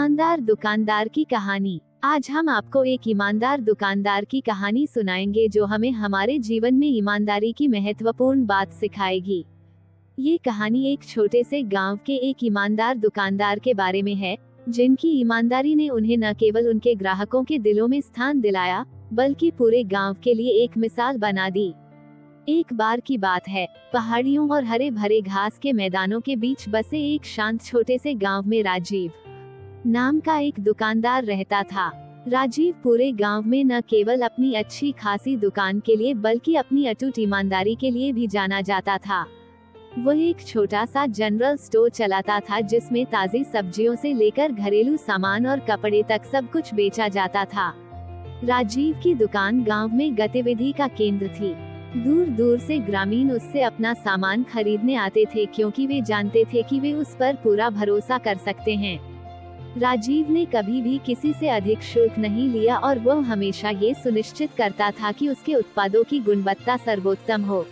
ईमानदार दुकानदार की कहानी। आज हम आपको एक ईमानदार दुकानदार की कहानी सुनाएंगे जो हमें हमारे जीवन में ईमानदारी की महत्वपूर्ण बात सिखाएगी। ये कहानी एक छोटे से गांव के एक ईमानदार दुकानदार के बारे में है, जिनकी ईमानदारी ने उन्हें न केवल उनके ग्राहकों के दिलों में स्थान दिलाया, बल्कि पूरे गांव के लिए एक मिसाल बना दी। एक बार की बात है, पहाड़ियों और हरे भरे घास के मैदानों के बीच बसे एक शांत छोटे से गांव में राजीव नाम का एक दुकानदार रहता था। राजीव पूरे गांव में न केवल अपनी अच्छी खासी दुकान के लिए बल्कि अपनी अटूट ईमानदारी के लिए भी जाना जाता था। वह एक छोटा सा जनरल स्टोर चलाता था जिसमें ताजी सब्जियों से लेकर घरेलू सामान और कपड़े तक सब कुछ बेचा जाता था। राजीव की दुकान गांव में गतिविधि का केंद्र थी। दूर दूर से ग्रामीण उससे अपना सामान खरीदने आते थे क्योंकि वे जानते थे कि वे उस पर पूरा भरोसा कर सकते हैं। राजीव ने कभी भी किसी से अधिक शुल्क नहीं लिया और वह हमेशा ये सुनिश्चित करता था कि उसके उत्पादों की गुणवत्ता सर्वोत्तम हो।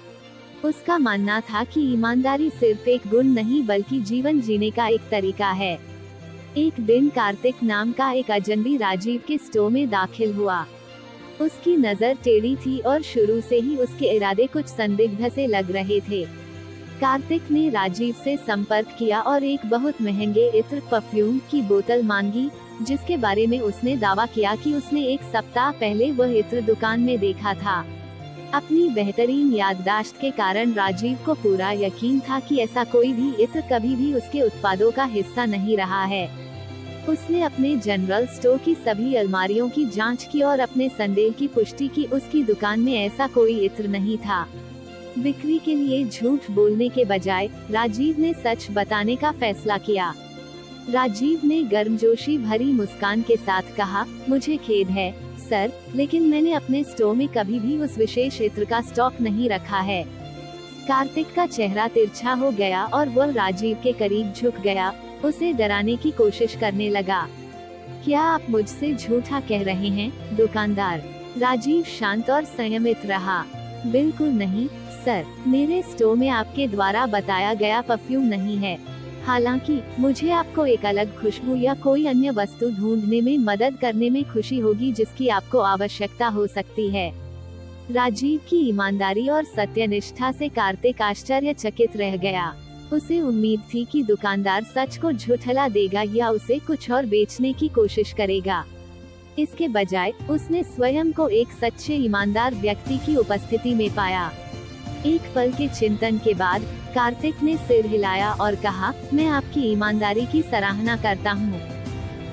उसका मानना था कि ईमानदारी सिर्फ एक गुण नहीं बल्कि जीवन जीने का एक तरीका है। एक दिन कार्तिक नाम का एक अजनबी राजीव के स्टोर में दाखिल हुआ। उसकी नजर टेढ़ी थी और शुरू से ही उसके इरादे कुछ संदिग्ध से लग रहे थे। कार्तिक ने राजीव से संपर्क किया और एक बहुत महंगे इत्र परफ्यूम की बोतल मांगी, जिसके बारे में उसने दावा किया कि उसने एक सप्ताह पहले वह इत्र दुकान में देखा था। अपनी बेहतरीन याददाश्त के कारण राजीव को पूरा यकीन था कि ऐसा कोई भी इत्र कभी भी उसके उत्पादों का हिस्सा नहीं रहा है। उसने अपने जनरल स्टोर की सभी अलमारियों की जांच की और अपने संदेह की पुष्टि की। उसकी दुकान में ऐसा कोई इत्र नहीं था। बिक्री के लिए झूठ बोलने के बजाय राजीव ने सच बताने का फैसला किया। राजीव ने गर्मजोशी भरी मुस्कान के साथ कहा, मुझे खेद है सर, लेकिन मैंने अपने स्टोर में कभी भी उस विशेष इत्र का स्टॉक नहीं रखा है। कार्तिक का चेहरा तिरछा हो गया और वह राजीव के करीब झुक गया, उसे डराने की कोशिश करने लगा। क्या आप मुझसे झूठा कह रहे हैं, दुकानदार? राजीव शांत और संयमित रहा। बिल्कुल नहीं सर, मेरे स्टोर में आपके द्वारा बताया गया परफ्यूम नहीं है। हालांकि मुझे आपको एक अलग खुशबू या कोई अन्य वस्तु ढूंढने में मदद करने में खुशी होगी जिसकी आपको आवश्यकता हो सकती है। राजीव की ईमानदारी और सत्यनिष्ठा से कार्तिक आश्चर्यचकित रह गया। उसे उम्मीद थी कि दुकानदार सच को झुठला देगा या उसे कुछ और बेचने की कोशिश करेगा। इसके बजाय उसने स्वयं को एक सच्चे ईमानदार व्यक्ति की उपस्थिति में पाया। एक पल के चिंतन के बाद कार्तिक ने सिर हिलाया और कहा, मैं आपकी ईमानदारी की सराहना करता हूँ।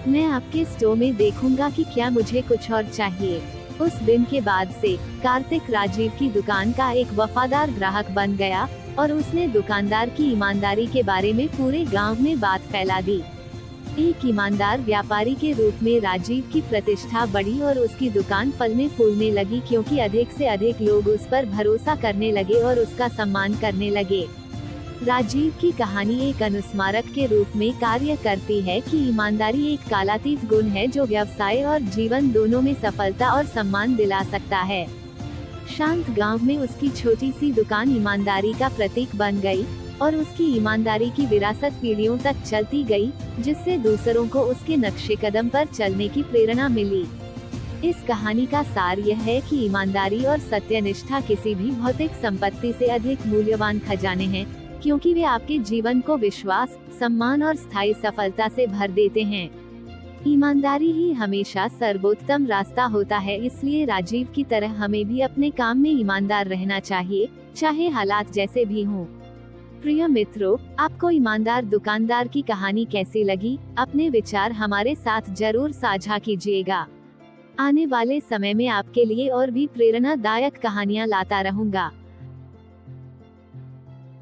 मैं आपके स्टोर में देखूंगा कि क्या मुझे कुछ और चाहिए। उस दिन के बाद से कार्तिक राजीव की दुकान का एक वफादार ग्राहक बन गया और उसने दुकानदार की ईमानदारी के बारे में पूरे गांव में बात फैला दी। एक ईमानदार व्यापारी के रूप में राजीव की प्रतिष्ठा बढ़ी और उसकी दुकान फलने फूलने लगी क्योंकि अधिक से अधिक लोग उस पर भरोसा करने लगे और उसका सम्मान करने लगे। राजीव की कहानी एक अनुस्मारक के रूप में कार्य करती है कि ईमानदारी एक कालातीत गुण है जो व्यवसाय और जीवन दोनों में सफलता और सम्मान दिला सकता है। शांत गांव में उसकी छोटी सी दुकान ईमानदारी का प्रतीक बन गई और उसकी ईमानदारी की विरासत पीढ़ियों तक चलती गई, जिससे दूसरों को उसके नक्शे कदम पर चलने की प्रेरणा मिली। इस कहानी का सार यह है कि ईमानदारी और सत्यनिष्ठा किसी भी भौतिक संपत्ति से अधिक मूल्यवान खजाने हैं, क्योंकि वे आपके जीवन को विश्वास, सम्मान और स्थायी सफलता से भर देते हैं। ईमानदारी ही हमेशा सर्वोत्तम रास्ता होता है, इसलिए राजीव की तरह हमें भी अपने काम में ईमानदार रहना चाहिए, चाहे हालात जैसे भी हों। प्रिय मित्रों, आपको ईमानदार दुकानदार की कहानी कैसी लगी? अपने विचार हमारे साथ जरूर साझा कीजिएगा। आने वाले समय में आपके लिए और भी प्रेरणादायक कहानियां लाता रहूंगा।